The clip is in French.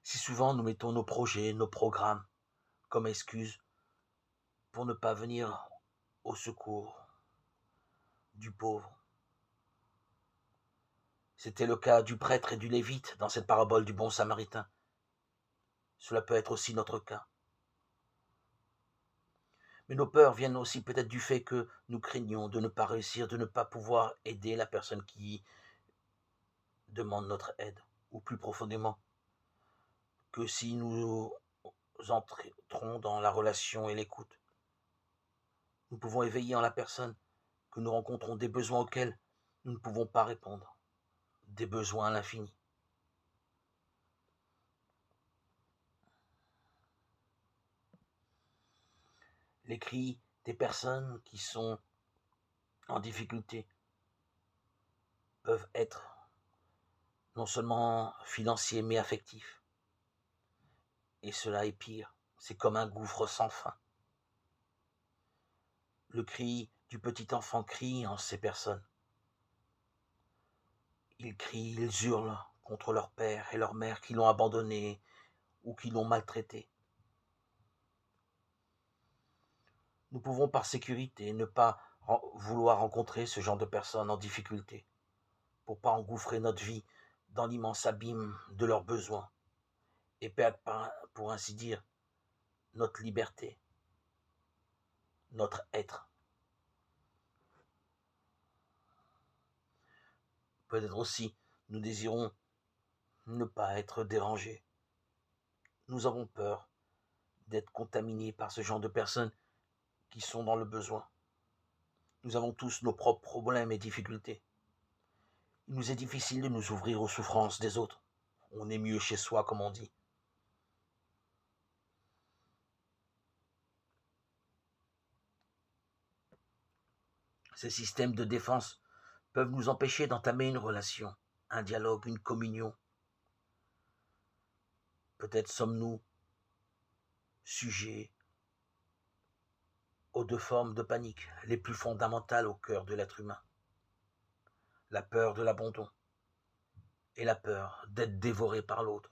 Si souvent nous mettons nos projets, nos programmes comme excuse pour ne pas venir au secours du pauvre. C'était le cas du prêtre et du lévite dans cette parabole du bon samaritain. Cela peut être aussi notre cas. Mais nos peurs viennent aussi peut-être du fait que nous craignons de ne pas réussir, de ne pas pouvoir aider la personne qui demande notre aide. Ou plus profondément, que si nous entrons dans la relation et l'écoute, nous pouvons éveiller en la personne que nous rencontrons des besoins auxquels nous ne pouvons pas répondre, des besoins à l'infini. Les cris des personnes qui sont en difficulté peuvent être non seulement financiers mais affectifs. Et cela est pire, c'est comme un gouffre sans fin. Le cri du petit enfant crie en ces personnes. Ils crient, ils hurlent contre leur père et leur mère qui l'ont abandonné ou qui l'ont maltraité. Nous pouvons par sécurité ne pas vouloir rencontrer ce genre de personnes en difficulté pour pas engouffrer notre vie dans l'immense abîme de leurs besoins et perdre, pour ainsi dire, notre liberté, notre être. Peut-être aussi, nous désirons ne pas être dérangés. Nous avons peur d'être contaminés par ce genre de personnes qui sont dans le besoin. Nous avons tous nos propres problèmes et difficultés. Il nous est difficile de nous ouvrir aux souffrances des autres. On est mieux chez soi, comme on dit. Ces systèmes de défense peuvent nous empêcher d'entamer une relation, un dialogue, une communion. Peut-être sommes-nous sujets aux deux formes de panique, les plus fondamentales au cœur de l'être humain. La peur de l'abandon et la peur d'être dévoré par l'autre.